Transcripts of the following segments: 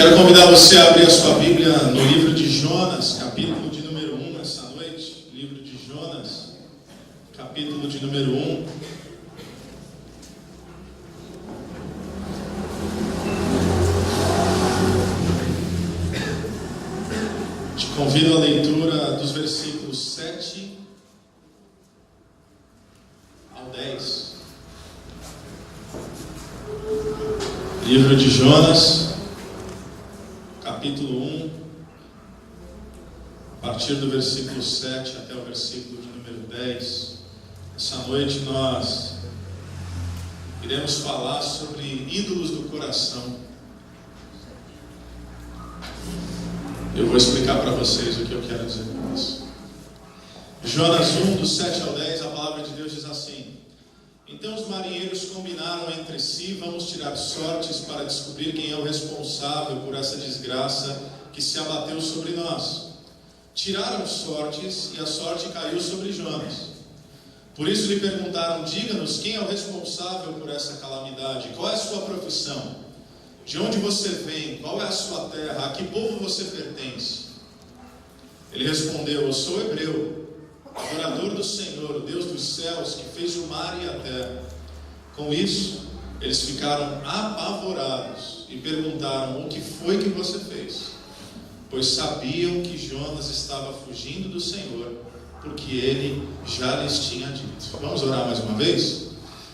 Quero convidar você a abrir a sua Bíblia no livro de Jonas, capítulo de número 1, essa noite. Livro de Jonas, capítulo de número 1. Te convido à leitura dos versículos 7 ao 10. Livro de Jonas, capítulo 1, a partir do versículo 7 até o versículo de número 10. Essa noite nós iremos falar sobre ídolos do coração. Eu vou explicar para vocês o que eu quero dizer com isso. Jonas 1, do 7 ao 10, a palavra de Deus diz assim: Então os marinheiros combinaram entre si: vamos tirar sortes para descobrir quem é o responsável por essa desgraça que se abateu sobre nós. Tiraram sortes e a sorte caiu sobre Jonas. Por isso lhe perguntaram: diga-nos, quem é o responsável por essa calamidade? Qual é a sua profissão? De onde você vem? Qual é a sua terra? A que povo você pertence? Ele respondeu: eu sou hebreu, adorador do Senhor, o Deus dos céus, que fez o mar e a terra. Com isso, eles ficaram apavorados e perguntaram: o que foi que você fez? Pois sabiam que Jonas estava fugindo do Senhor, porque ele já lhes tinha dito. Vamos orar mais uma vez?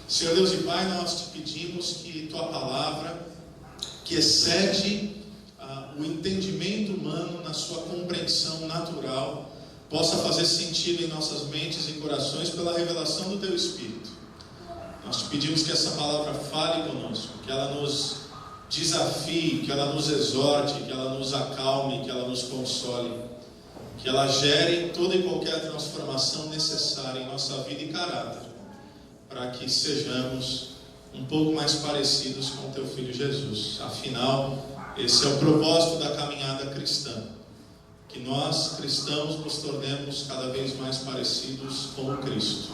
Senhor Deus e Pai, nós te pedimos que tua palavra, que excede o entendimento humano na sua compreensão natural, possa fazer sentido em nossas mentes e corações pela revelação do Teu Espírito. Nós te pedimos que essa palavra fale conosco, que ela nos desafie, que ela nos exorte, que ela nos acalme, que ela nos console, que ela gere toda e qualquer transformação necessária em nossa vida e caráter, para que sejamos um pouco mais parecidos com o Teu Filho Jesus. Afinal, esse é o propósito da caminhada cristã, que nós, cristãos, nos tornemos cada vez mais parecidos com o Cristo.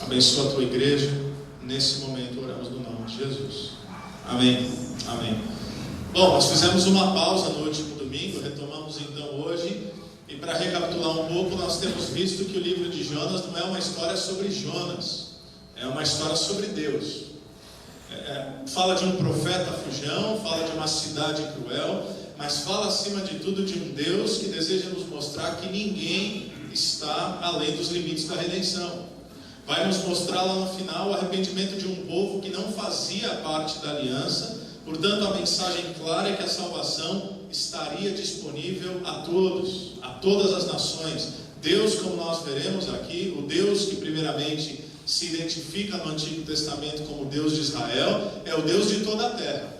Abençoa a Tua igreja. Nesse momento oramos no nome de Jesus. Amém. Amém. Bom, nós fizemos uma pausa no último domingo, retomamos então hoje, e para recapitular um pouco, nós temos visto que o livro de Jonas não é uma história sobre Jonas, é uma história sobre Deus. Fala de um profeta fujão, fala de uma cidade cruel, mas fala acima de tudo de um Deus que deseja nos mostrar que ninguém está além dos limites da redenção. Vai nos mostrar lá no final o arrependimento de um povo que não fazia parte da aliança. Portanto, a mensagem clara é que a salvação estaria disponível a todos, a todas as nações. Deus, como nós veremos aqui, o Deus que primeiramente se identifica no Antigo Testamento como Deus de Israel, é o Deus de toda a terra,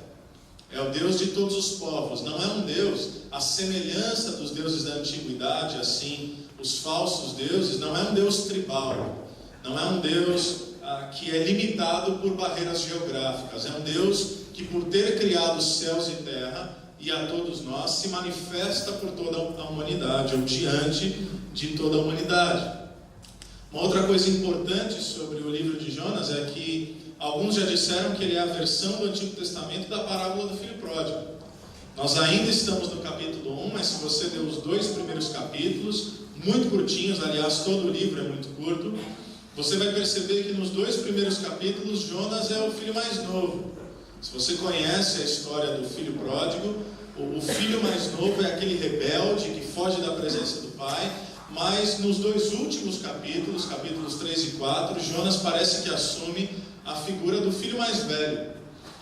é o Deus de todos os povos. Não é um Deus à semelhança dos deuses da antiguidade, assim, os falsos deuses. Não é um Deus tribal, não é um Deus que é limitado por barreiras geográficas. É um Deus que, por ter criado céus e terra e a todos nós, se manifesta por toda a humanidade, ou diante de toda a humanidade. Uma outra coisa importante sobre o livro de Jonas é que alguns já disseram que ele é a versão do Antigo Testamento da parábola do filho pródigo. Nós ainda estamos no capítulo 1, mas se você ler os 2 primeiros capítulos, muito curtinhos, aliás, todo o livro é muito curto, você vai perceber que nos 2 primeiros capítulos, Jonas é o filho mais novo. Se você conhece a história do filho pródigo, o filho mais novo é aquele rebelde que foge da presença do pai. Mas nos 2 últimos capítulos, capítulos 3 e 4, Jonas parece que assume a figura do filho mais velho,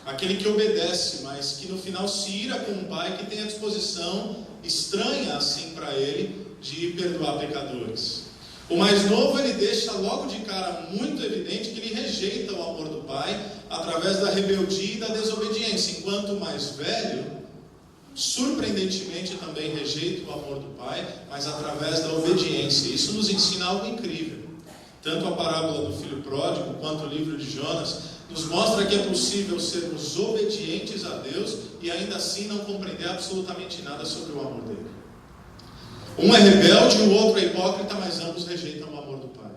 aquele que obedece, mas que no final se ira com um pai que tem a disposição estranha assim para ele de perdoar pecadores. O mais novo, ele deixa logo de cara muito evidente que ele rejeita o amor do pai através da rebeldia e da desobediência, enquanto o mais velho, surpreendentemente, também rejeita o amor do pai, mas através da obediência. Isso nos ensina algo incrível. Tanto a parábola do filho pródigo quanto o livro de Jonas nos mostra que é possível sermos obedientes a Deus e ainda assim não compreender absolutamente nada sobre o amor dele. Um é rebelde e o outro é hipócrita, mas ambos rejeitam o amor do pai.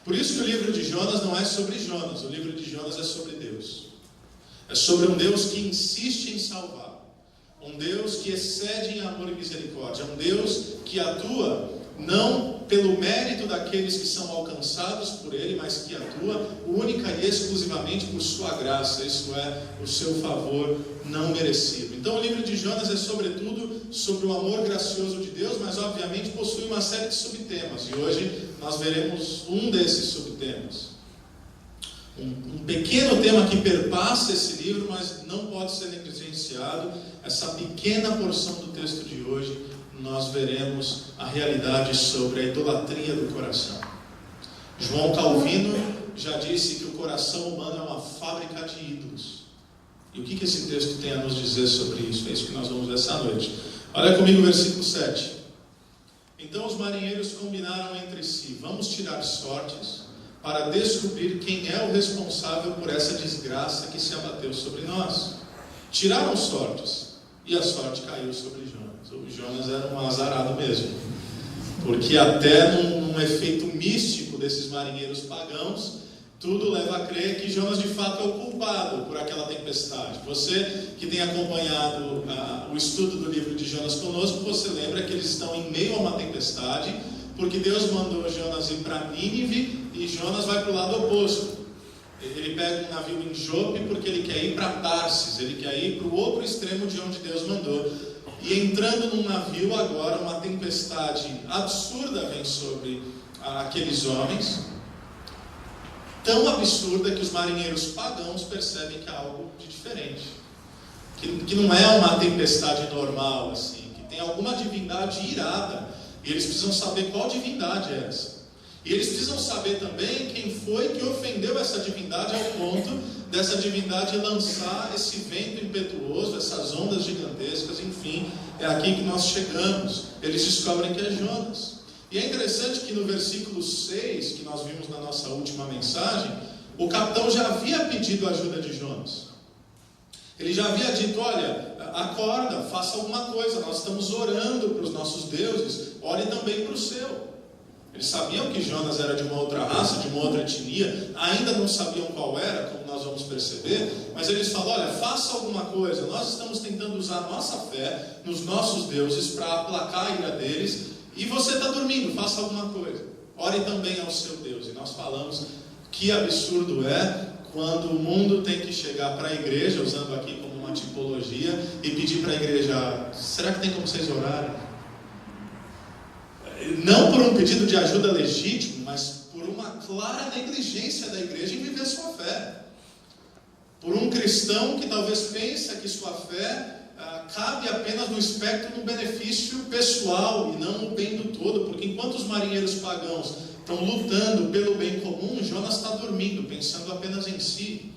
Por isso que o livro de Jonas não é sobre Jonas, o livro de Jonas é sobre Deus. É sobre um Deus que insiste em salvar. um Deus que excede em amor e misericórdia, um Deus que atua não pelo mérito daqueles que são alcançados por Ele, mas que atua única e exclusivamente por sua graça, isso é, o seu favor não merecido. Então o livro de Jonas é sobretudo sobre o amor gracioso de Deus, mas obviamente possui uma série de subtemas, e hoje nós veremos um desses subtemas. Um pequeno tema que perpassa esse livro, mas não pode ser negligenciado. Essa pequena porção do texto de hoje, nós veremos a realidade sobre a idolatria do coração. João Calvino já disse que o coração humano é uma fábrica de ídolos. E o que esse texto tem a nos dizer sobre isso? É isso que nós vamos ver essa noite. Olha comigo o versículo 7. Então os marinheiros combinaram entre si: vamos tirar sortes para descobrir quem é o responsável por essa desgraça que se abateu sobre nós. Tiraram sortes, e a sorte caiu sobre Jonas. O Jonas era um azarado mesmo, porque até num efeito místico desses marinheiros pagãos, tudo leva a crer que Jonas de fato é o culpado por aquela tempestade. Você que tem acompanhado o estudo do livro de Jonas conosco, você lembra que eles estão em meio a uma tempestade, porque Deus mandou Jonas ir para Nínive, e Jonas vai para o lado oposto. Ele pega um navio em Jope porque ele quer ir para Tarsis, ele quer ir para o outro extremo de onde Deus mandou. E entrando num navio agora, uma tempestade absurda vem sobre aqueles homens, tão absurda que os marinheiros pagãos percebem que há algo de diferente, que não é uma tempestade normal, assim, que tem alguma divindade irada, e eles precisam saber qual divindade é essa. E eles precisam saber também quem foi que ofendeu essa divindade ao ponto dessa divindade lançar esse vento impetuoso, essas ondas gigantescas, enfim, é aqui que nós chegamos. Eles descobrem que é Jonas. E é interessante que no versículo 6, que nós vimos na nossa última mensagem, o capitão já havia pedido a ajuda de Jonas. Ele já havia dito: olha, acorda, faça alguma coisa, nós estamos orando para os nossos deuses, ore também para o seu. Eles sabiam que Jonas era de uma outra raça, de uma outra etnia, ainda não sabiam qual era, como nós vamos perceber, mas eles falam: olha, faça alguma coisa, nós estamos tentando usar a nossa fé nos nossos deuses para aplacar a ira deles, e você está dormindo, faça alguma coisa, ore também ao seu Deus. E nós falamos que absurdo é quando o mundo tem que chegar para a igreja, usando aqui como uma tipologia, e pedir para a igreja: será que tem como vocês orarem? Não por um pedido de ajuda legítimo, mas por uma clara negligência da igreja em viver sua fé. Por um cristão que talvez pense que sua fé cabe apenas no espectro do benefício pessoal e não no bem do todo, porque enquanto os marinheiros pagãos estão lutando pelo bem comum, Jonas está dormindo, pensando apenas em si.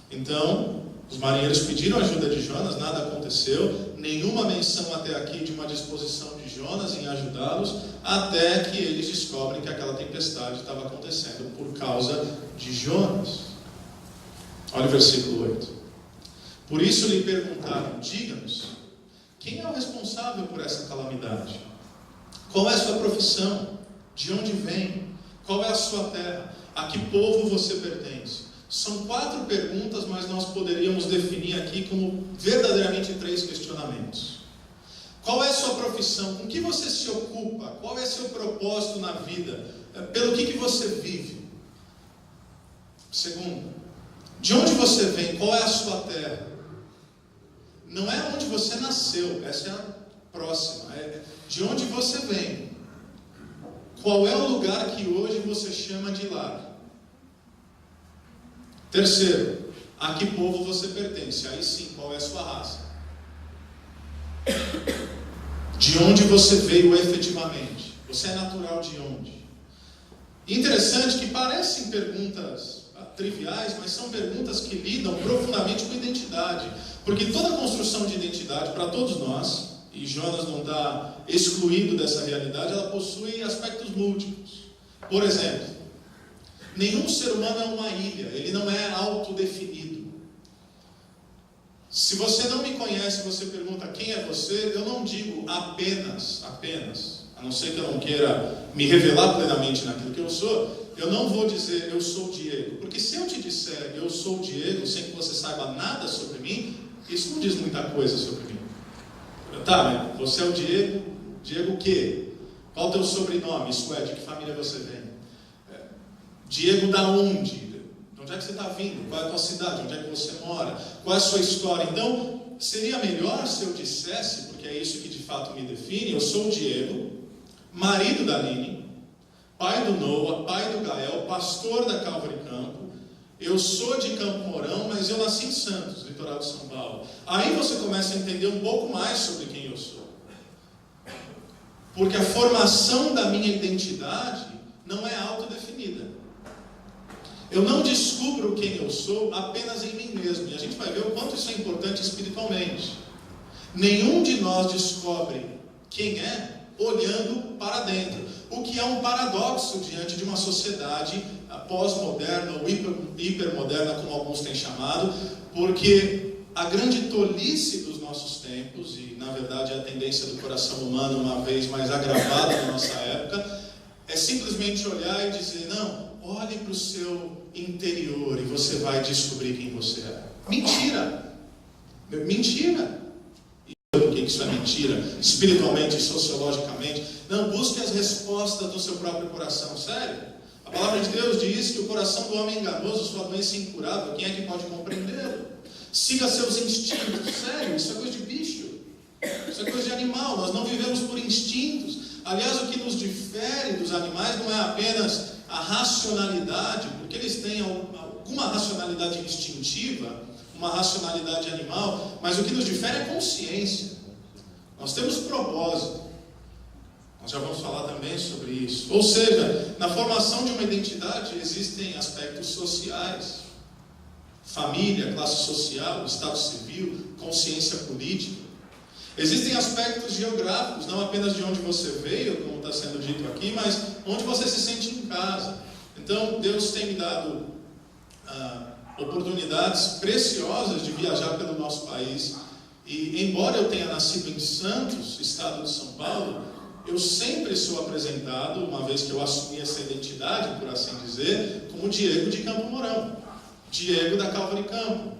Então, os marinheiros pediram ajuda de Jonas, nada aconteceu, nenhuma menção até aqui de uma disposição de Jonas em ajudá-los, até que eles descobrem que aquela tempestade estava acontecendo por causa de Jonas. Olha o versículo 8. Por isso lhe perguntaram: diga-nos, quem é o responsável por essa calamidade? Qual é a sua profissão? De onde vem? Qual é a sua terra? A que povo você pertence? São 4 perguntas, mas nós poderíamos definir aqui como verdadeiramente 3 questionamentos. Qual é a sua profissão? Com que você se ocupa? Qual é seu propósito na vida? Pelo que você vive? Segundo, de onde você vem? Qual é a sua terra? Não é onde você nasceu, essa é a próxima. É de onde você vem. Qual é o lugar que hoje você chama de lar? Terceiro, a que povo você pertence? Aí sim, qual é a sua raça? De onde você veio efetivamente? Você é natural de onde? Interessante que parecem perguntas triviais, mas são perguntas que lidam profundamente com identidade. Porque toda construção de identidade, para todos nós, e Jonas não está excluído dessa realidade, ela possui aspectos múltiplos. Por exemplo, nenhum ser humano é uma ilha, ele não é autodefinido. Se você não me conhece, você pergunta quem é você, eu não digo apenas, a não ser que eu não queira me revelar plenamente naquilo que eu sou, eu não vou dizer eu sou o Diego, porque se eu te disser eu sou o Diego, sem que você saiba nada sobre mim, isso não diz muita coisa sobre mim. Tá, mas você é o Diego. Diego o quê? Qual o teu sobrenome? Isso é, de que família você vem? Diego da onde? De onde é que você está vindo? Qual é a tua cidade? Onde é que você mora? Qual é a sua história? Então, seria melhor se eu dissesse, porque é isso que de fato me define, eu sou o Diego, marido da Aline, pai do Noah, pai do Gael, pastor da Calvary Campo, eu sou de Campo Mourão, mas eu nasci em Santos, litoral de São Paulo. Aí você começa a entender um pouco mais sobre quem eu sou. Porque a formação da minha identidade não é autodefinida. Eu não descubro quem eu sou apenas em mim mesmo. E a gente vai ver o quanto isso é importante espiritualmente. Nenhum de nós descobre quem é olhando para dentro. O que é um paradoxo diante de uma sociedade pós-moderna ou hipermoderna, como alguns têm chamado, porque a grande tolice dos nossos tempos, e na verdade a tendência do coração humano, uma vez mais agravada na nossa época, é simplesmente olhar e dizer, não, olhe para o seu interior e você vai descobrir quem você é. Mentira! Mentira! Por que isso é mentira? Espiritualmente e sociologicamente. Não, busque as respostas do seu próprio coração. Sério? A palavra de Deus diz que o coração do homem é enganoso, sua doença é incurável. Quem é que pode compreendê-lo? Siga seus instintos. Sério, isso é coisa de bicho. Isso é coisa de animal. Nós não vivemos por instintos. Aliás, o que nos difere dos animais não é apenas a racionalidade, porque eles têm alguma racionalidade instintiva, uma racionalidade animal, mas o que nos difere é a consciência. Nós temos propósito. Nós já vamos falar também sobre isso. Ou seja, na formação de uma identidade existem aspectos sociais. Família, classe social, estado civil, consciência política. Existem aspectos geográficos, não apenas de onde você veio, como está sendo dito aqui, mas onde você se sente em casa. Então, Deus tem me dado oportunidades preciosas de viajar pelo nosso país. E, embora eu tenha nascido em Santos, estado de São Paulo, eu sempre sou apresentado, uma vez que eu assumi essa identidade, por assim dizer, como Diego de Campo Mourão, Diego da Calvary Campo.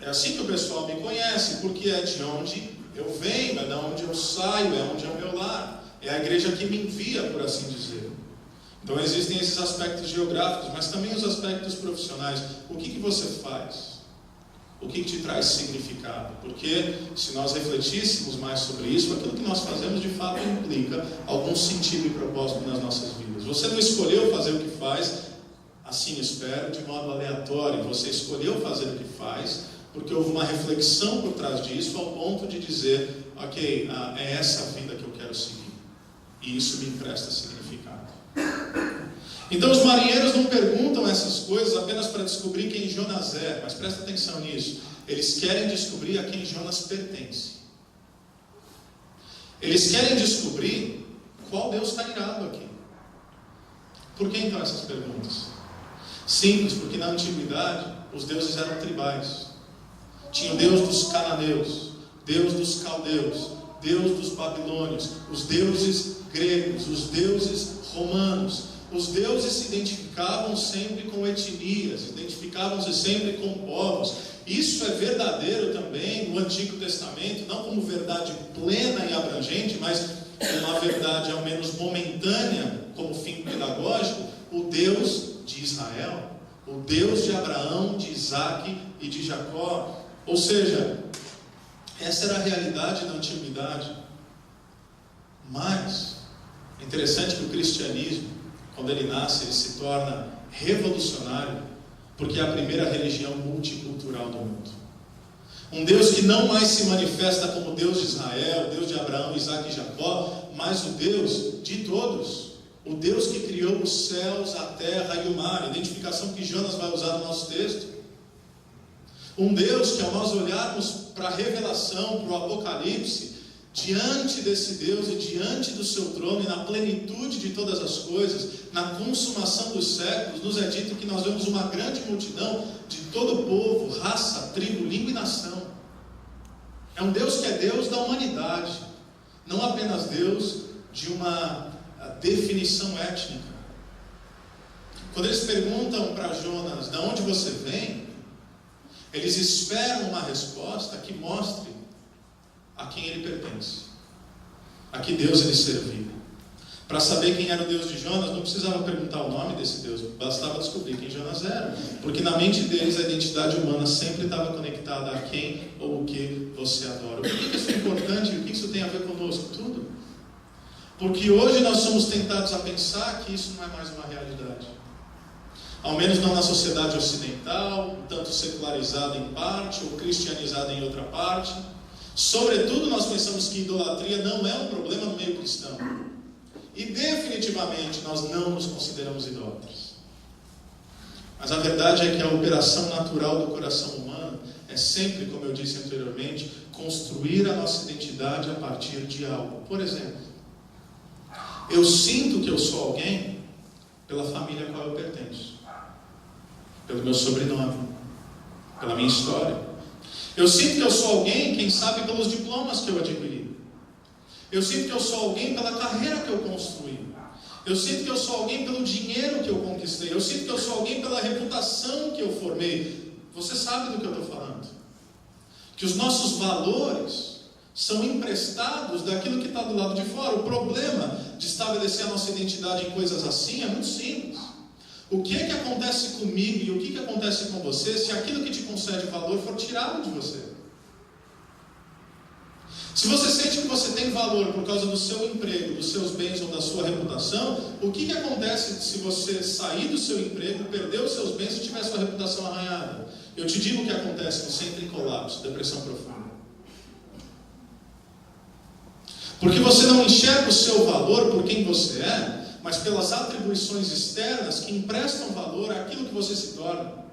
É assim que o pessoal me conhece, porque é de onde eu venho, é de onde eu saio, é onde é o meu lar. É a igreja que me envia, por assim dizer. Então existem esses aspectos geográficos, mas também os aspectos profissionais. O que você faz? O que te traz significado? Porque se nós refletíssemos mais sobre isso, aquilo que nós fazemos de fato implica algum sentido e propósito nas nossas vidas. Você não escolheu fazer o que faz, assim espero, de modo aleatório. Você escolheu fazer o que faz porque houve uma reflexão por trás disso, ao ponto de dizer, ok, é essa a vida que eu quero seguir. E isso me empresta significado. Então os marinheiros não perguntam essas coisas apenas para descobrir quem Jonas é, mas presta atenção nisso. Eles querem descobrir a quem Jonas pertence. Eles querem descobrir qual Deus está irado aqui. Por que então essas perguntas? Simples, porque na antiguidade os deuses eram tribais. Tinha o Deus dos cananeus, Deus dos caldeus, Deus dos babilônios, os deuses gregos, os deuses romanos. Os deuses se identificavam sempre com etnias, identificavam-se sempre com povos. Isso é verdadeiro também no Antigo Testamento, não como verdade plena e abrangente, mas uma verdade ao menos momentânea, como fim pedagógico. O Deus de Israel, o Deus de Abraão, de Isaac e de Jacó. Ou seja, essa era a realidade da antiguidade. Mas é interessante que o cristianismo, quando ele nasce, ele se torna revolucionário, porque é a primeira religião multicultural do mundo. Um Deus que não mais se manifesta como Deus de Israel, Deus de Abraão, Isaac e Jacó, mas o Deus de todos. O Deus que criou os céus, a terra e o mar. Identificação que Jonas vai usar no nosso texto. Um Deus que, ao nós olharmos para a revelação, para o Apocalipse, diante desse Deus e diante do seu trono e na plenitude de todas as coisas, na consumação dos séculos, nos é dito que nós vemos uma grande multidão de todo povo, raça, tribo, língua e nação. É um Deus que é Deus da humanidade, não apenas Deus de uma definição étnica. Quando eles perguntam para Jonas, de onde você vem? Eles esperam uma resposta que mostre a quem ele pertence, a que Deus ele servia. Para saber quem era o Deus de Jonas, não precisava perguntar o nome desse Deus, bastava descobrir quem Jonas era, porque na mente deles a identidade humana sempre estava conectada a quem ou o que você adora. Por que isso é importante e o que isso tem a ver conosco? Tudo. Porque hoje nós somos tentados a pensar que isso não é mais uma realidade. Ao menos não na sociedade ocidental, tanto secularizada em parte ou cristianizada em outra parte. Sobretudo nós pensamos que idolatria não é um problema no meio cristão. E definitivamente nós não nos consideramos idólatras. Mas a verdade é que a operação natural do coração humano é sempre, como eu disse anteriormente, construir a nossa identidade a partir de algo. Por exemplo, eu sinto que eu sou alguém pela família a qual eu pertenço, pelo meu sobrenome, pela minha história. Eu sinto que eu sou alguém, quem sabe, pelos diplomas que eu adquiri. Eu sinto que eu sou alguém pela carreira que eu construí. Eu sinto que eu sou alguém pelo dinheiro que eu conquistei. Eu sinto que eu sou alguém pela reputação que eu formei. Você sabe do que eu estou falando. Que os nossos valores são emprestados daquilo que está do lado de fora. O problema de estabelecer a nossa identidade em coisas assim é muito simples. O que é que acontece comigo e o que acontece com você se aquilo que te concede valor for tirado de você? Se você sente que você tem valor por causa do seu emprego, dos seus bens ou da sua reputação, o que acontece se você sair do seu emprego, perder os seus bens e tiver sua reputação arranhada? Eu te digo o que acontece, você entra em colapso, depressão profunda. Porque você não enxerga o seu valor por quem você é, mas pelas atribuições externas que emprestam valor àquilo que você se torna.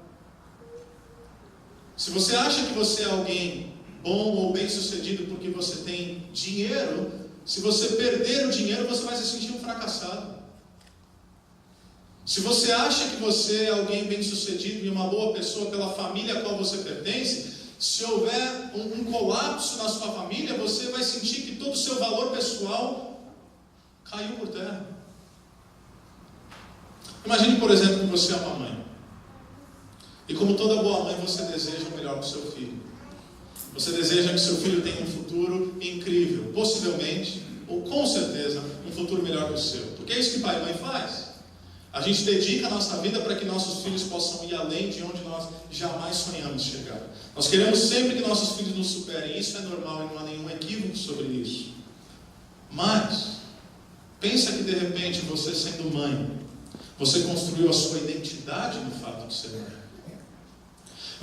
Se você acha que você é alguém bom ou bem sucedido porque você tem dinheiro, se você perder o dinheiro, você vai se sentir um fracassado. Se você acha que você é alguém bem sucedido e uma boa pessoa pela família a qual você pertence, se houver um colapso na sua família, você vai sentir que todo o seu valor pessoal caiu por terra. Imagine, por exemplo, que você é uma mãe. E como toda boa mãe, você deseja o melhor para o seu filho. Você deseja que seu filho tenha um futuro incrível, possivelmente, ou com certeza, um futuro melhor que o seu. Porque é isso que pai e mãe faz. A gente dedica a nossa vida para que nossos filhos possam ir além de onde nós jamais sonhamos chegar. Nós queremos sempre que nossos filhos nos superem. Isso é normal e não há nenhum equívoco sobre isso. Mas, pensa que de repente você sendo mãe, você construiu a sua identidade no fato de ser mãe.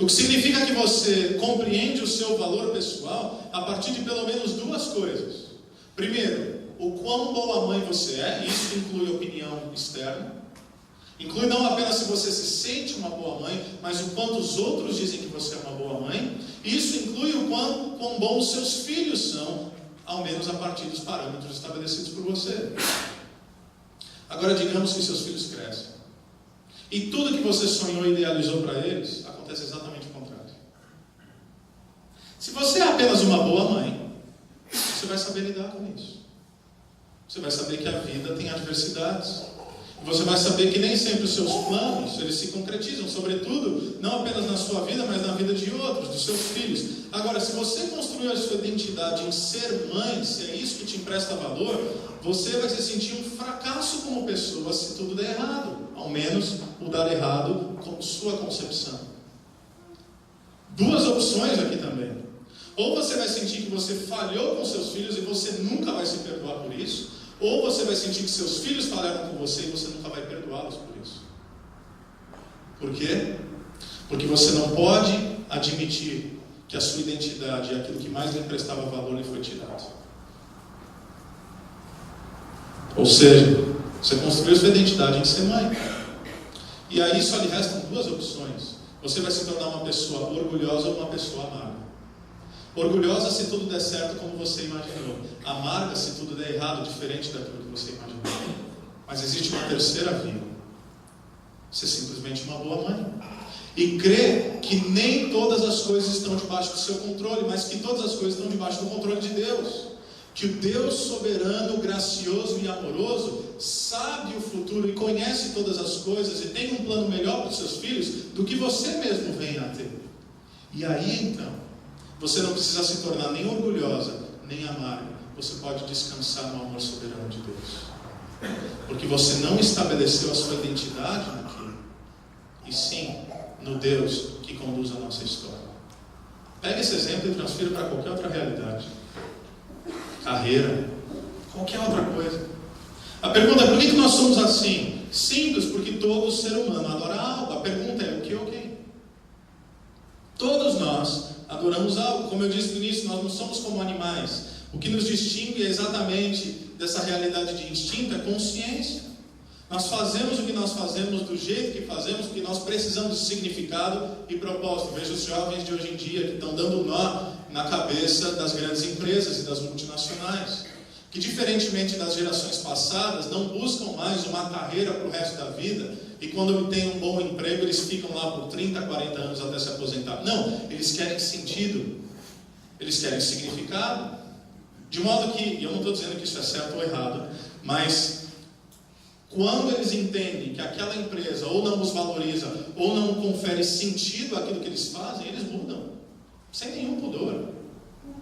O que significa que você compreende o seu valor pessoal a partir de pelo menos duas coisas. Primeiro, o quão boa mãe você é, e isso inclui opinião externa. Inclui não apenas se você se sente uma boa mãe, mas o quanto os outros dizem que você é uma boa mãe. Isso inclui o quão bons os seus filhos são, ao menos a partir dos parâmetros estabelecidos por você. Agora digamos que seus filhos crescem. E tudo que você sonhou e idealizou para eles, acontece exatamente o contrário. Se você é apenas uma boa mãe, você vai saber lidar com isso. Você vai saber que a vida tem adversidades. Você vai saber que nem sempre os seus planos, eles se concretizam, sobretudo, não apenas na sua vida, mas na vida de outros, dos seus filhos. Agora, se você construiu a sua identidade em ser mãe, se é isso que te empresta valor, você vai se sentir um fracasso como pessoa se tudo der errado. Ao menos o dar errado com sua concepção. Duas opções aqui também. Ou você vai sentir que você falhou com seus filhos e você nunca vai se perdoar por isso, ou você vai sentir que seus filhos falharam com você e você nunca vai perdoá-los por isso. Por quê? Porque você não pode admitir que a sua identidade e aquilo que mais lhe prestava valor lhe foi tirado. Ou seja, você construiu sua identidade em ser mãe. E aí só lhe restam duas opções. Você vai se tornar uma pessoa orgulhosa ou uma pessoa amarga. Orgulhosa se tudo der certo como você imaginou. Amarga se tudo der errado, diferente daquilo que você imaginou. Mas existe uma terceira via. Ser simplesmente uma boa mãe. E crer que nem todas as coisas estão debaixo do seu controle, mas que todas as coisas estão debaixo do controle de Deus. Que o Deus soberano, gracioso e amoroso sabe o futuro e conhece todas as coisas e tem um plano melhor para os seus filhos do que você mesmo venha a ter. E aí então, você não precisa se tornar nem orgulhosa, nem amarga, você pode descansar no amor soberano de Deus. Porque você não estabeleceu a sua identidade naquilo, e sim no Deus que conduz a nossa história. Pega esse exemplo e transfira para qualquer outra realidade. Carreira, qualquer outra coisa. A pergunta é: por que nós somos assim? Simples, porque todo ser humano adora algo. A pergunta é: o que ou quem? Todos nós adoramos algo. Como eu disse no início, nós não somos como animais. O que nos distingue exatamente dessa realidade de instinto é consciência. Nós fazemos o que nós fazemos do jeito que fazemos, porque nós precisamos de significado e propósito. Veja os jovens de hoje em dia que estão dando nó na cabeça das grandes empresas e das multinacionais, que diferentemente das gerações passadas, não buscam mais uma carreira para o resto da vida, e quando obtêm um bom emprego, eles ficam lá por 30, 40 anos até se aposentar. Não, eles querem sentido, eles querem significado. De modo que, e eu não estou dizendo que isso é certo ou errado, mas quando eles entendem que aquela empresa ou não os valoriza, ou não confere sentido àquilo que eles fazem, eles mudam, sem nenhum pudor,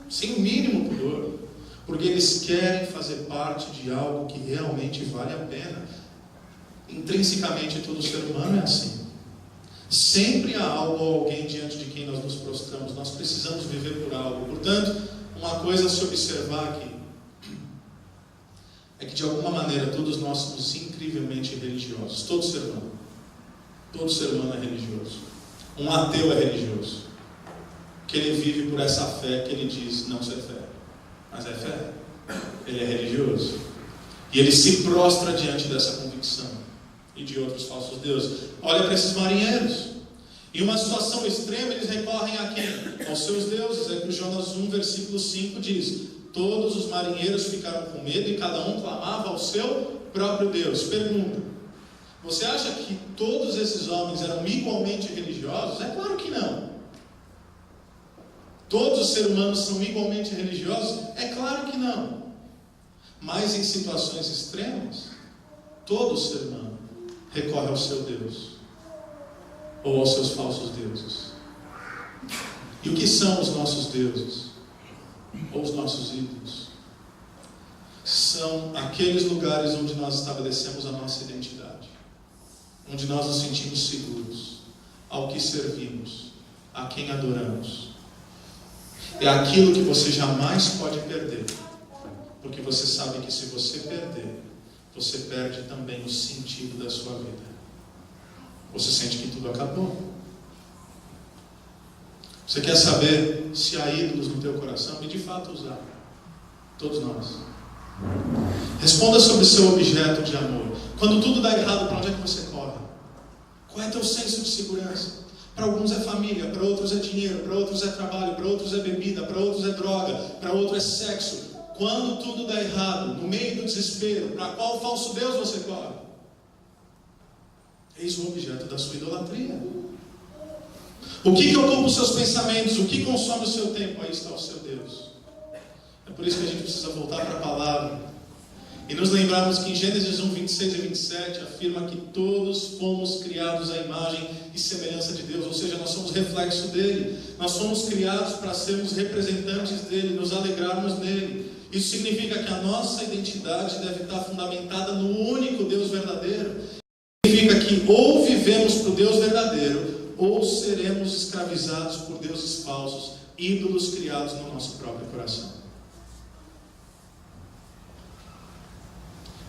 sem o mínimo pudor, porque eles querem fazer parte de algo que realmente vale a pena. Intrinsecamente todo ser humano é assim. Sempre há algo ou alguém diante de quem nós nos prostramos. Nós precisamos viver por algo. Portanto, uma coisa a se observar aqui é que de alguma maneira todos nós somos incrivelmente religiosos. Todo ser humano é religioso. Um ateu é religioso, que ele vive por essa fé que ele diz não ser fé, mas é fé. Ele é religioso e ele se prostra diante dessa convicção e de outros falsos deuses. Olha para esses marinheiros. Em uma situação extrema, eles recorrem a quem? Aos seus deuses. É que o Jonas 1, versículo 5 diz: todos os marinheiros ficaram com medo e cada um clamava ao seu próprio Deus. Pergunta: você acha que todos esses homens eram igualmente religiosos? É claro que não. Todos os seres humanos são igualmente religiosos? É claro que não. Mas em situações extremas, todo ser humano recorre ao seu Deus ou aos seus falsos deuses. E o que são os nossos deuses ou os nossos ídolos? São aqueles lugares onde nós estabelecemos a nossa identidade, onde nós nos sentimos seguros, ao que servimos, a quem adoramos. É aquilo que você jamais pode perder, porque você sabe que se você perder, você perde também o sentido da sua vida. Você sente que tudo acabou. Você quer saber se há ídolos no teu coração? E de fato os há. Todos nós. Responda sobre o seu objeto de amor. Quando tudo dá errado, para onde é que você corre? Qual é teu senso de segurança? Para alguns é família, para outros é dinheiro, para outros é trabalho, para outros é bebida, para outros é droga, para outros é sexo. Quando tudo dá errado, no meio do desespero, para qual falso Deus você corre? Eis o objeto da sua idolatria. O que ocupa os seus pensamentos? O que consome o seu tempo? Aí está o seu Deus. É por isso que a gente precisa voltar para a palavra e nos lembrarmos que em Gênesis 1, 26 e 27 afirma que todos fomos criados à imagem e semelhança de Deus, ou seja, nós somos reflexo dele. Nós fomos criados para sermos representantes dele, nos alegrarmos nele. Isso significa que a nossa identidade deve estar fundamentada no único Deus verdadeiro. Significa que ou vivemos para o Deus verdadeiro, ou seremos escravizados por deuses falsos, ídolos criados no nosso próprio coração.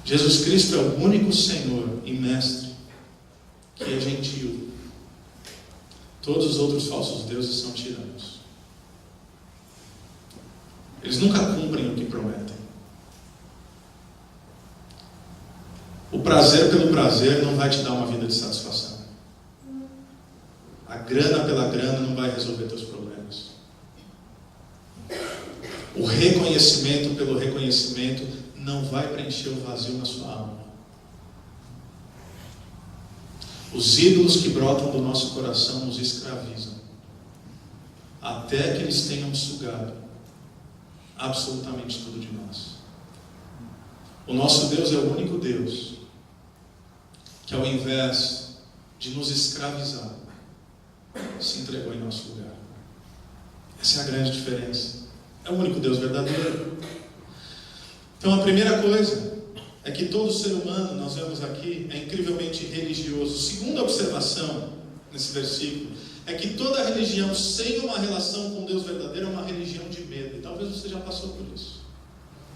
Jesus Cristo é o único Senhor e Mestre que é gentil. Todos os outros falsos deuses são tiranos. Eles nunca cumprem o que prometem. O prazer pelo prazer não vai te dar uma vida de satisfação. A grana pela grana não vai resolver teus problemas. O reconhecimento pelo reconhecimento não vai preencher o vazio na sua alma. Os ídolos que brotam do nosso coração nos escravizam, até que eles tenham sugado absolutamente tudo de nós. O nosso Deus é o único Deus que, ao invés de nos escravizar, se entregou em nosso lugar. Essa é a grande diferença. É o único Deus verdadeiro. Então a primeira coisa é que todo ser humano, nós vemos aqui, é incrivelmente religioso. Segunda observação nesse versículo é que toda religião sem uma relação com Deus verdadeiro é uma religião de medo. E talvez você já passou por isso.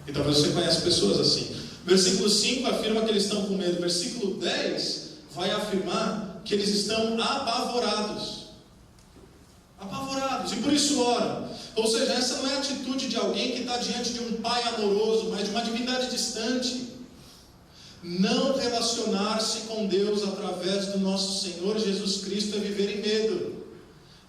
E talvez você conheça pessoas assim. Versículo 5 afirma que eles estão com medo. Versículo 10 vai afirmar que eles estão apavorados. Apavorados. E por isso oram. Ou seja, essa não é a atitude de alguém que está diante de um pai amoroso, mas de uma divindade distante. Não relacionar-se com Deus através do nosso Senhor Jesus Cristo é viver em medo,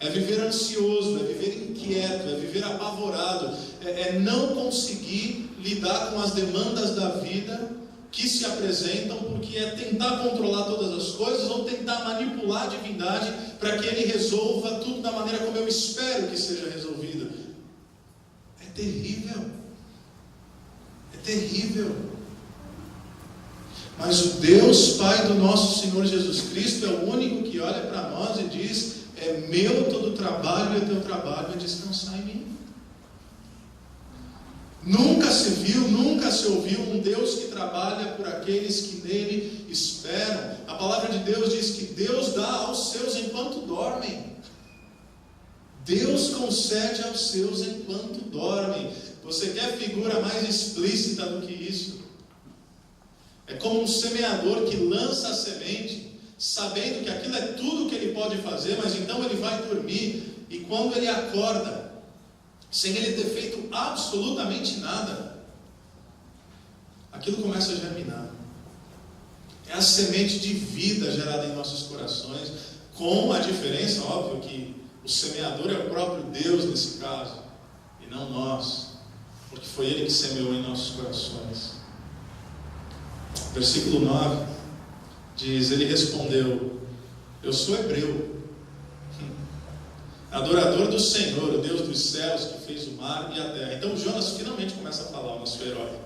é viver ansioso, é viver inquieto, é viver apavorado, é não conseguir lidar com as demandas da vida que se apresentam, porque é tentar controlar todas as coisas ou tentar manipular a divindade para que Ele resolva tudo da maneira como eu espero que seja resolvido. É terrível. É terrível. Mas o Deus Pai do nosso Senhor Jesus Cristo é o único que olha para nós e diz: é meu todo o trabalho e é teu trabalho é descansar em mim. Nunca se viu, nunca se ouviu um Deus que trabalha por aqueles que nele esperam. A palavra de Deus diz que Deus dá aos seus enquanto dormem. Deus concede aos seus enquanto dormem. Você quer figura mais explícita do que isso? É como um semeador que lança a semente, sabendo que aquilo é tudo que ele pode fazer, mas então ele vai dormir, e quando ele acorda, sem ele ter feito absolutamente nada, aquilo começa a germinar. É a semente de vida gerada em nossos corações, com a diferença, óbvio, que o semeador é o próprio Deus nesse caso, e não nós, porque foi Ele que semeou em nossos corações. Versículo 9 diz: ele respondeu: eu sou hebreu, adorador do Senhor, o Deus dos céus, que fez o mar e a terra. Então Jonas finalmente começa a falar, o nosso herói,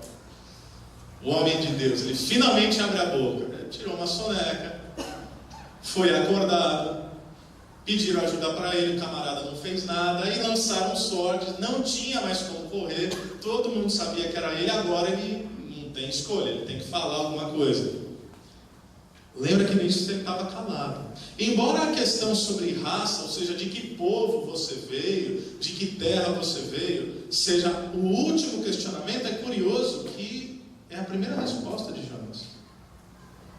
o homem de Deus. Ele finalmente abre a boca, tirou uma soneca, foi acordado, pediram ajuda para ele, o camarada não fez nada, aí lançaram sorte, não tinha mais como correr, todo mundo sabia que era ele, agora ele não tem escolha, ele tem que falar alguma coisa. Lembra que no início ele estava calado. Embora a questão sobre raça, ou seja, de que povo você veio, de que terra você veio, seja o último questionamento, é curioso que é a primeira resposta de Jonas.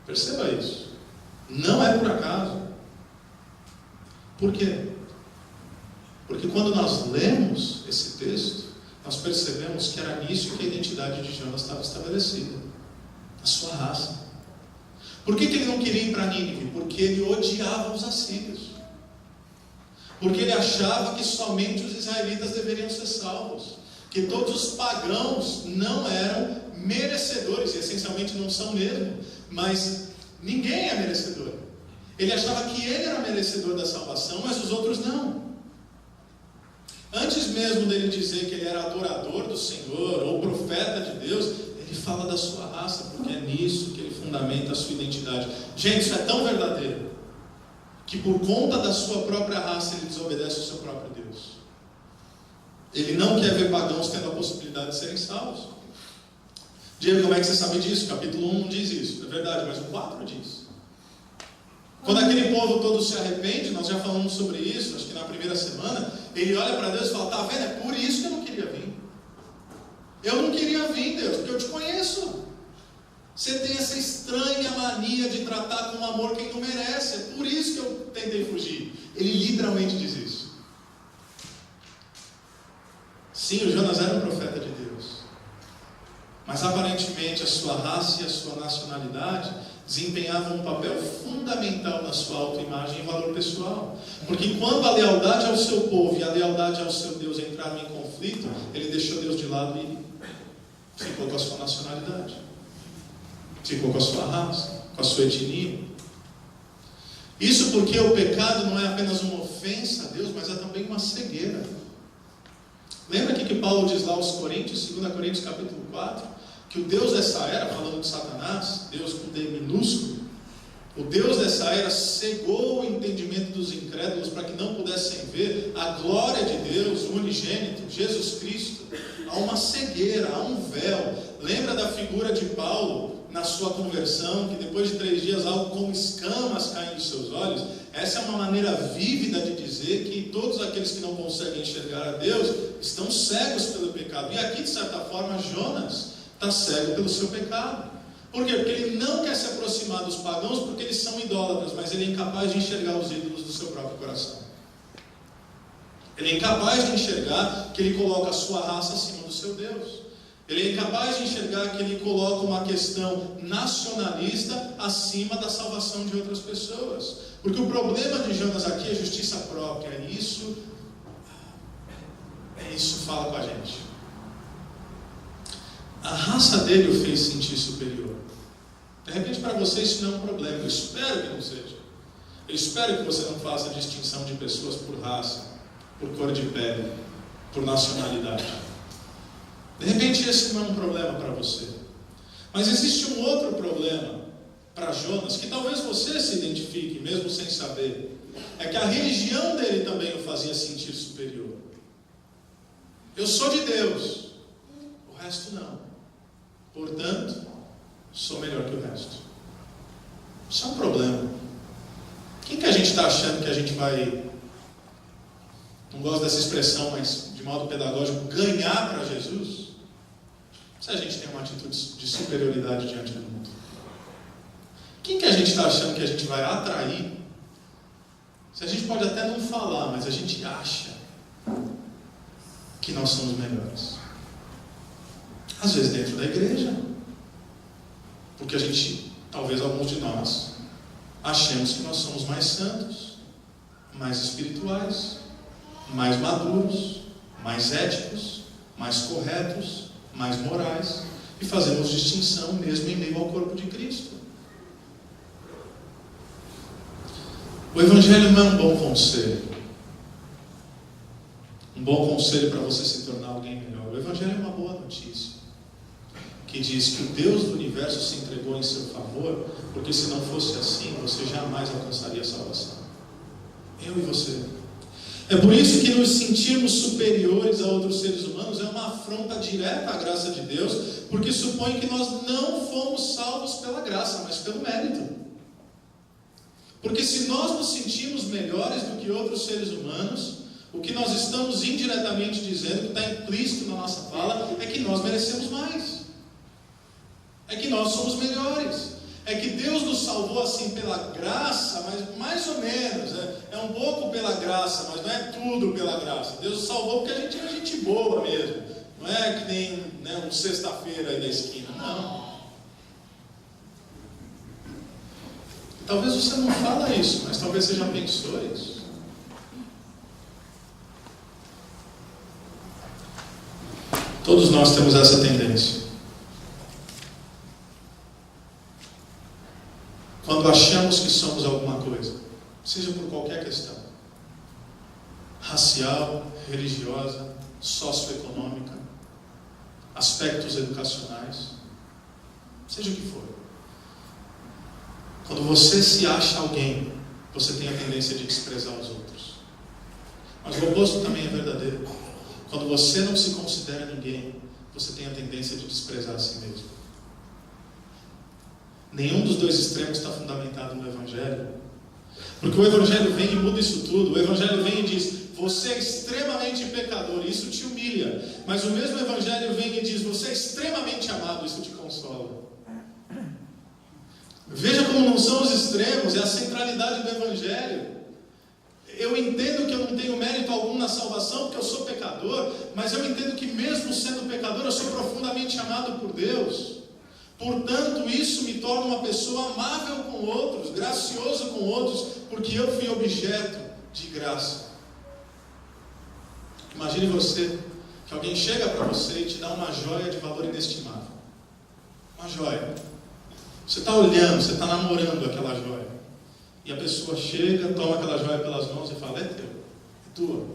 Perceba isso. Não é por acaso. Por quê? Porque quando nós lemos esse texto, nós percebemos que era nisso que a identidade de Jonas estava estabelecida. A sua raça. Por que ele não queria ir para Nínive? Porque ele odiava os assírios. Porque ele achava que somente os israelitas deveriam ser salvos. Que todos os pagãos não eram merecedores, e essencialmente não são mesmo, mas ninguém é merecedor. Ele achava que ele era merecedor da salvação, mas os outros não. Antes mesmo dele dizer que ele era adorador do Senhor, ou profeta de Deus, ele fala da sua raça, porque é nisso que ele fundamenta a sua identidade. Gente, isso é tão verdadeiro, que por conta da sua própria raça, ele desobedece ao seu próprio Deus. Ele não quer ver pagãos tendo a possibilidade de serem salvos. Diego, como é que você sabe disso? Capítulo 1 não diz isso, é verdade, mas o 4 diz. Quando aquele povo todo se arrepende, nós já falamos sobre isso, acho que na primeira semana, ele olha para Deus e fala: tá vendo, é por isso que eu não queria vir. Eu não queria vir, Deus, porque eu te conheço. Você tem essa estranha mania de tratar com amor quem não merece, é por isso que eu tentei fugir. Ele literalmente diz isso. Sim, o Jonas era um profeta de Deus, mas aparentemente a sua raça e a sua nacionalidade desempenhavam um papel fundamental na sua autoimagem e valor pessoal. Porque quando a lealdade ao seu povo e a lealdade ao seu Deus entraram em conflito, ele deixou Deus de lado e ficou com a sua nacionalidade, ficou com a sua raça, com a sua etnia. Isso porque o pecado não é apenas uma ofensa a Deus, mas é também uma cegueira. Lembra que Paulo diz lá aos Coríntios, 2 Coríntios capítulo 4, que o Deus dessa era, falando de Satanás, Deus com D minúsculo, O Deus dessa era cegou o entendimento dos incrédulos para que não pudessem ver a glória de Deus, o unigênito, Jesus Cristo. Há uma cegueira, há um véu. Lembra da figura de Paulo na sua conversão, que depois de 3 dias algo como escamas caem dos seus olhos? Essa é uma maneira vívida de dizer que todos aqueles que não conseguem enxergar a Deus estão cegos pelo pecado. E aqui, de certa forma, Jonas está cego pelo seu pecado. Por quê? Porque ele não quer se aproximar dos pagãos porque eles são idólatras, mas ele é incapaz de enxergar os ídolos do seu próprio coração. Ele é incapaz de enxergar que ele coloca a sua raça acima do seu Deus. Ele é incapaz de enxergar que ele coloca uma questão nacionalista acima da salvação de outras pessoas. Porque o problema de Jonas aqui é justiça própria. E isso fala com a gente. A raça dele o fez sentir superior. De repente para você isso não é um problema. Eu espero que não seja. Eu espero que você não faça distinção de pessoas por raça, por cor de pele, por nacionalidade. De repente esse não é um problema para você. Mas existe um outro problema para Jonas, que talvez você se identifique, mesmo sem saber. É que a religião dele também o fazia sentir superior. Eu sou de Deus, o resto não. Portanto, sou melhor que o resto. Isso é um problema. Quem que a gente está achando que a gente vai, não gosto dessa expressão, mas de modo pedagógico, ganhar para Jesus? Se a gente tem uma atitude de superioridade diante do mundo. Quem que a gente está achando que a gente vai atrair? Se a gente pode até não falar, mas a gente acha que nós somos melhores. Às vezes dentro da igreja. Porque a gente, talvez alguns de nós, achemos que nós somos mais santos, mais espirituais, mais maduros, mais éticos, mais corretos, mais morais, e fazemos distinção mesmo em meio ao corpo de Cristo. O Evangelho não é um bom conselho. Um bom conselho para você se tornar alguém melhor. O Evangelho é uma boa notícia, que diz que o Deus do universo se entregou em seu favor, porque se não fosse assim, você jamais alcançaria a salvação. Eu e você. É por isso que nos sentirmos superiores a outros seres humanos é uma afronta direta à graça de Deus, porque supõe que nós não fomos salvos pela graça, mas pelo mérito. Porque se nós nos sentimos melhores do que outros seres humanos, o que nós estamos indiretamente dizendo, que está implícito na nossa fala, é que nós merecemos mais. É que nós somos melhores. É que Deus nos salvou assim pela graça, mas mais ou menos, é um pouco pela graça, mas não é tudo pela graça. Deus nos salvou porque a gente é gente boa mesmo. Não é que nem um sexta-feira aí da esquina, não. Talvez você não fale isso, mas talvez você já pensou isso. Todos nós temos essa tendência. Quando achamos que somos alguma coisa, seja por qualquer questão, racial, religiosa, socioeconômica, aspectos educacionais, seja o que for. Quando você se acha alguém, você tem a tendência de desprezar os outros. Mas o oposto também é verdadeiro. Quando você não se considera ninguém, você tem a tendência de desprezar a si mesmo. Nenhum dos dois extremos está fundamentado no Evangelho. Porque o Evangelho vem e muda isso tudo. O Evangelho vem e diz: você é extremamente pecador, e isso te humilha. Mas o mesmo Evangelho vem e diz: você é extremamente amado, isso te consola. Veja como não são os extremos, é a centralidade do Evangelho. Eu entendo que eu não tenho mérito algum na salvação, porque eu sou pecador, mas eu entendo que mesmo sendo pecador, eu sou profundamente amado por Deus. Portanto, isso me torna uma pessoa amável com outros, gracioso com outros, porque eu fui objeto de graça. Imagine você, que alguém chega para você e te dá uma joia de valor inestimável. Uma joia. Você está olhando, você está namorando aquela joia. E a pessoa chega, toma aquela joia pelas mãos e fala: é teu, é tua.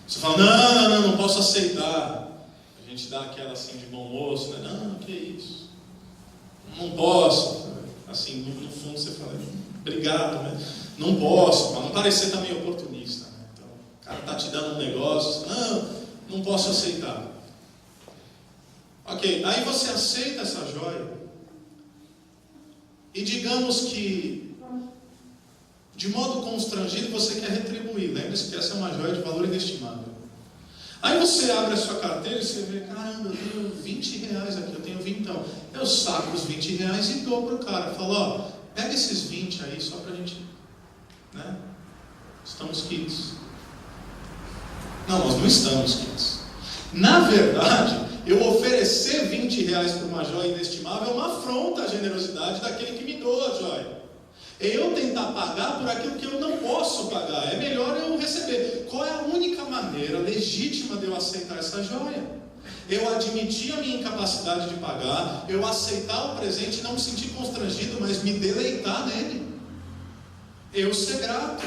Você fala: não posso aceitar. A gente dá aquela assim de bom moço, né? Não, que isso. Não posso. Assim, no fundo você fala, obrigado, né? Não posso, para não parecer também oportunista, né? Então, o cara está te dando um negócio, não posso aceitar. Ok, aí você aceita essa joia, e digamos que, de modo constrangido, você quer retribuir. Lembre-se que essa é uma joia de valor inestimável. Aí você abre a sua carteira e você vê, caramba, eu tenho 20 reais aqui, eu tenho 20 então. Eu saco os 20 reais e dou para o cara. Falo, ó, pega esses 20 aí só para a gente, né? Estamos quites. Não, nós não estamos quites. Na verdade, eu oferecer 20 reais por uma joia inestimável é uma afronta à generosidade daquele que me doa a joia. Eu tentar pagar por aquilo que eu não posso pagar. É melhor eu receber. Qual é a única maneira legítima de eu aceitar essa joia? Eu admitir a minha incapacidade de pagar, eu aceitar o presente e não me sentir constrangido, mas me deleitar nele. Eu ser grato.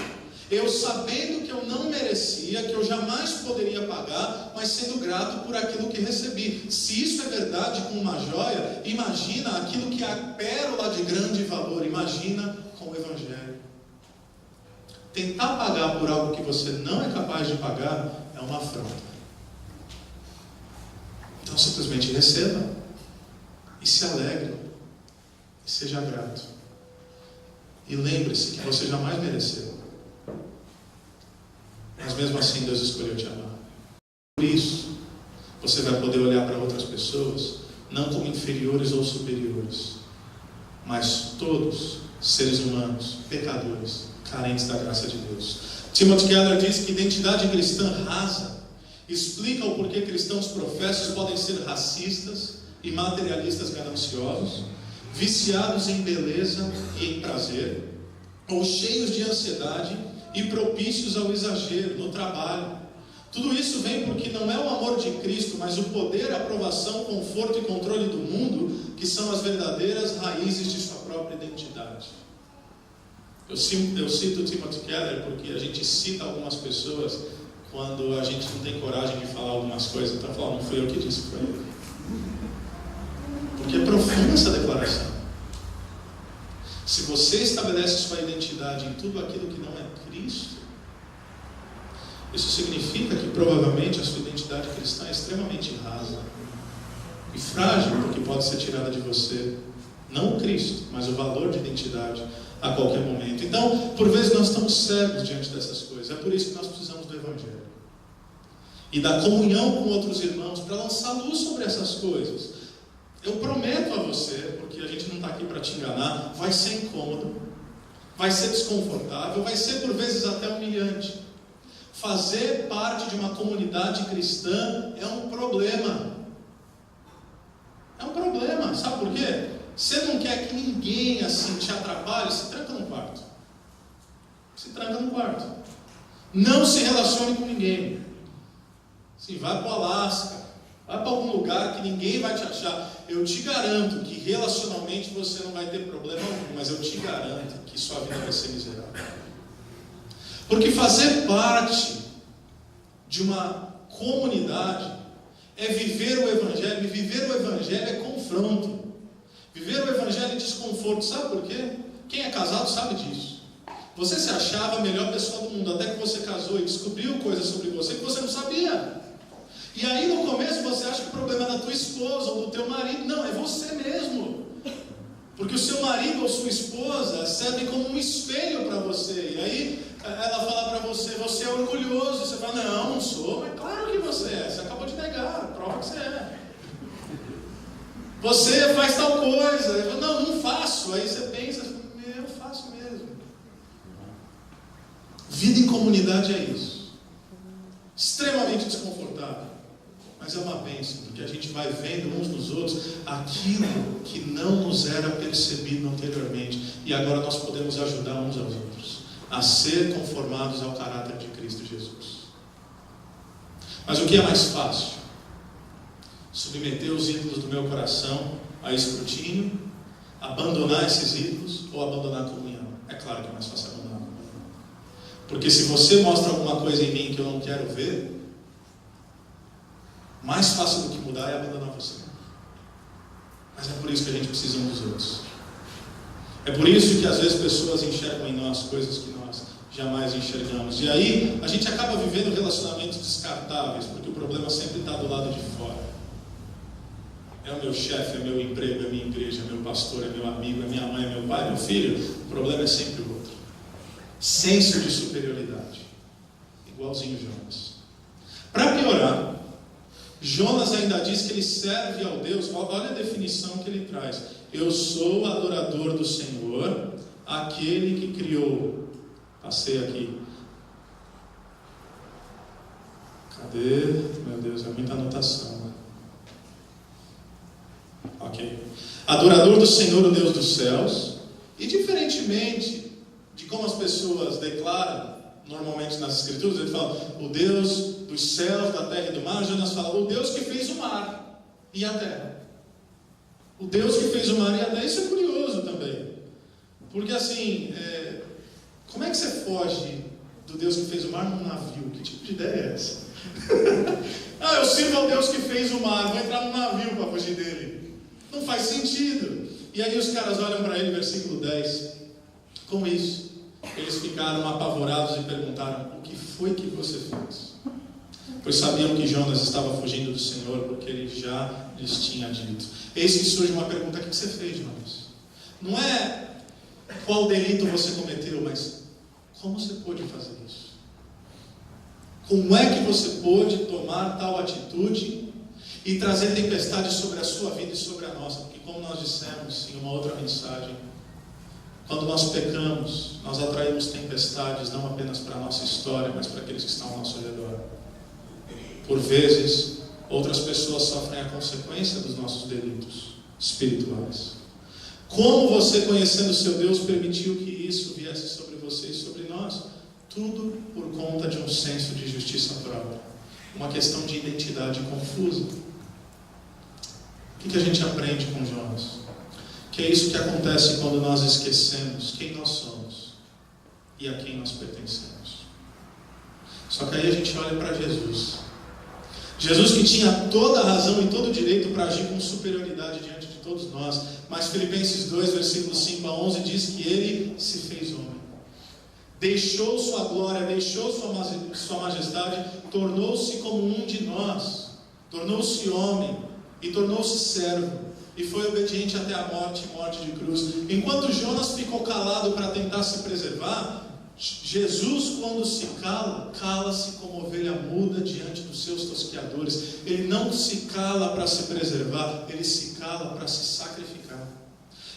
Eu sabendo que eu não merecia, que eu jamais poderia pagar, mas sendo grato por aquilo que recebi. Se isso é verdade com uma joia, imagina aquilo que é a pérola de grande valor. Imagina com o Evangelho. Tentar pagar por algo que você não é capaz de pagar é uma afronta. Então simplesmente receba e se alegre e seja grato. E lembre-se que você jamais mereceu. Mas mesmo assim Deus escolheu te amar. Por isso, você vai poder olhar para outras pessoas, não como inferiores ou superiores, mas todos seres humanos, pecadores, carentes da graça de Deus. Timothy Keller diz que identidade cristã rasa explica o porquê cristãos professos podem ser racistas e materialistas gananciosos, viciados em beleza e em prazer, ou cheios de ansiedade e propícios ao exagero no trabalho. Tudo isso vem porque não é o amor de Cristo, mas o poder, aprovação, conforto e controle do mundo que são as verdadeiras raízes de sua própria identidade. Eu cito Timothy Keller porque a gente cita algumas pessoas quando a gente não tem coragem de falar algumas coisas. Então fala, não fui eu que disse, foi ele. Porque é profunda essa declaração. Se você estabelece sua identidade em tudo aquilo que não é Cristo, isso significa que provavelmente a sua identidade cristã é extremamente rasa e frágil, porque pode ser tirada de você, não o Cristo, mas o valor de identidade a qualquer momento. Então, por vezes nós estamos cegos diante dessas coisas. É por isso que nós precisamos do Evangelho e da comunhão com outros irmãos para lançar luz sobre essas coisas. Eu prometo a você, porque a gente não está aqui para te enganar, vai ser incômodo, vai ser desconfortável, vai ser por vezes até humilhante. Fazer parte de uma comunidade cristã é um problema. É um problema, sabe por quê? Você não quer que ninguém assim te atrapalhe, se tranca no quarto. Se tranca no quarto. Não se relacione com ninguém. Assim, vai para o Alasca, vai para algum lugar que ninguém vai te achar. Eu te garanto que relacionalmente você não vai ter problema algum, mas eu te garanto que sua vida vai ser miserável. Porque fazer parte de uma comunidade é viver o Evangelho, e viver o Evangelho é confronto. Viver o Evangelho é desconforto. Sabe por quê? Quem é casado sabe disso. Você se achava a melhor pessoa do mundo, até que você casou e descobriu coisas sobre você que você não sabia. E aí no começo você acha que o problema é da tua esposa ou do teu marido. Não, é você mesmo. Porque o seu marido ou sua esposa servem como um espelho para você. E aí ela fala para você, você é orgulhoso. Você fala, não sou. Mas claro que você é. Você acabou de negar, prova que você é. Você faz tal coisa. Eu falo, não faço. Aí você pensa, eu faço mesmo. Vida em comunidade é isso. Extremamente desconfortável. Mas é uma bênção, porque a gente vai vendo uns nos outros aquilo que não nos era percebido anteriormente. E agora nós podemos ajudar uns aos outros a ser conformados ao caráter de Cristo Jesus. Mas o que é mais fácil? Submeter os ídolos do meu coração a escrutínio, abandonar esses ídolos ou abandonar a comunhão? É claro que é mais fácil abandonar a comunhão. Porque se você mostra alguma coisa em mim que eu não quero ver, mais fácil do que mudar é abandonar você. Mas é por isso que a gente precisa uns dos outros. É por isso que às vezes pessoas enxergam em nós coisas que nós jamais enxergamos. E aí a gente acaba vivendo relacionamentos descartáveis, porque o problema sempre está do lado de fora. É o meu chefe, é meu emprego, é minha igreja, é meu pastor, é meu amigo, é minha mãe, é meu pai, é meu filho. O problema é sempre o outro. Senso de superioridade. Igualzinho Jonas. Para piorar, Jonas ainda diz que ele serve ao Deus. Olha a definição que ele traz: eu sou adorador do Senhor, aquele que criou. Passei aqui. Cadê? Meu Deus, é muita anotação, né? Ok. Adorador do Senhor, o Deus dos céus. E diferentemente de como as pessoas declaram normalmente nas escrituras, ele fala o Deus dos céus, da terra e do mar. Jonas fala o Deus que fez o mar e a terra. O Deus que fez o mar e a terra. Isso é curioso também, porque assim, como é que você foge do Deus que fez o mar num navio? Que tipo de ideia é essa? Eu sirvo ao Deus que fez o mar, vou entrar num navio para fugir dele. Não faz sentido. E aí os caras olham para ele, versículo 10, com isso eles ficaram apavorados e perguntaram: o que foi que você fez? Pois sabiam que Jonas estava fugindo do Senhor, porque ele já lhes tinha dito. Eis que surge uma pergunta: o que você fez, Jonas? Não é qual delito você cometeu, mas como você pôde fazer isso? Como é que você pôde tomar tal atitude e trazer tempestade sobre a sua vida e sobre a nossa? Porque como nós dissemos em uma outra mensagem, quando nós pecamos, nós atraímos tempestades não apenas para a nossa história, mas para aqueles que estão ao nosso redor. Por vezes, outras pessoas sofrem a consequência dos nossos delitos espirituais. Como você, conhecendo o seu Deus, permitiu que isso viesse sobre você e sobre nós? Tudo por conta de um senso de justiça própria. Uma questão de identidade confusa. O que a gente aprende com Jonas? Que é isso que acontece quando nós esquecemos quem nós somos e a quem nós pertencemos. Só que aí a gente olha para Jesus. Jesus que tinha toda a razão e todo o direito para agir com superioridade diante de todos nós. Mas Filipenses 2, versículos 5 a 11 diz que ele se fez homem. Deixou sua glória, deixou sua majestade, tornou-se como um de nós. Tornou-se homem e tornou-se servo. E foi obediente até a morte e morte de cruz. Enquanto Jonas ficou calado para tentar se preservar, Jesus, quando se cala, cala-se como ovelha muda diante dos seus tosqueadores. Ele não se cala para se preservar, ele se cala para se sacrificar.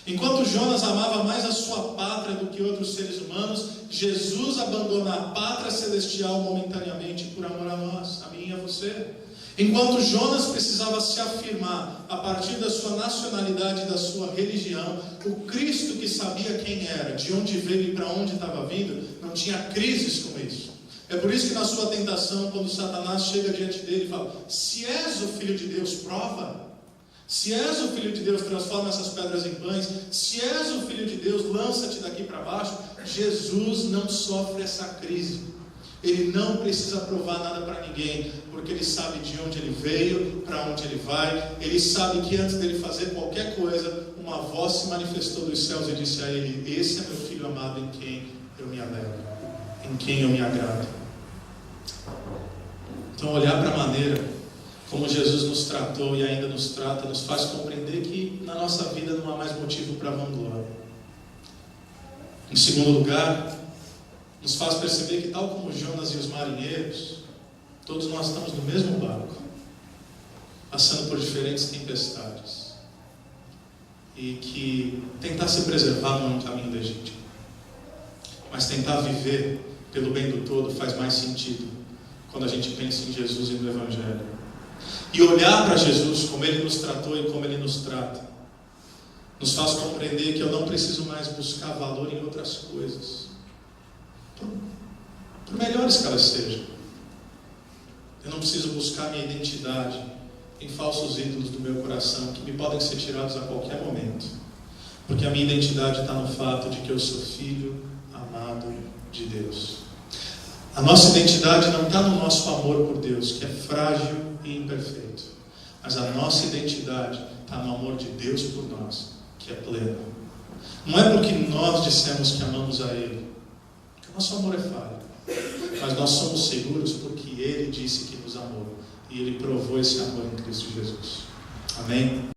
Enquanto Jonas amava mais a sua pátria do que outros seres humanos, Jesus abandona a pátria celestial momentaneamente por amor a nós, a mim e a você. Enquanto Jonas precisava se afirmar a partir da sua nacionalidade e da sua religião, o Cristo que sabia quem era, de onde veio e para onde estava vindo, não tinha crises com isso. É por isso que na sua tentação, quando Satanás chega diante dele e fala: se és o Filho de Deus, prova. Se és o Filho de Deus, transforma essas pedras em pães. Se és o Filho de Deus, lança-te daqui para baixo. Jesus não sofre essa crise. Ele não precisa provar nada para ninguém, porque ele sabe de onde ele veio, para onde ele vai. Ele sabe que antes dele fazer qualquer coisa, uma voz se manifestou dos céus e disse a ele: esse é meu Filho amado, em quem eu me alegro, em quem eu me agrado. Então olhar para a maneira como Jesus nos tratou e ainda nos trata, nos faz compreender que na nossa vida não há mais motivo para vanglória. Em segundo lugar, nos faz perceber que, tal como Jonas e os marinheiros, todos nós estamos no mesmo barco, passando por diferentes tempestades, e que tentar se preservar não é um caminho legítimo, mas tentar viver pelo bem do todo faz mais sentido quando a gente pensa em Jesus e no Evangelho. E olhar para Jesus, como Ele nos tratou e como Ele nos trata, nos faz compreender que eu não preciso mais buscar valor em outras coisas, por melhores que elas sejam. Eu não preciso buscar minha identidade em falsos ídolos do meu coração, que me podem ser tirados a qualquer momento, porque a minha identidade está no fato de que eu sou filho amado de Deus. A nossa identidade não está no nosso amor por Deus, que é frágil e imperfeito, mas a nossa identidade está no amor de Deus por nós, que é pleno. Não é porque nós dissemos que amamos a Ele, porque o nosso amor é falho, mas nós somos seguros porque Ele disse que nos amou, e Ele provou esse amor em Cristo Jesus. Amém?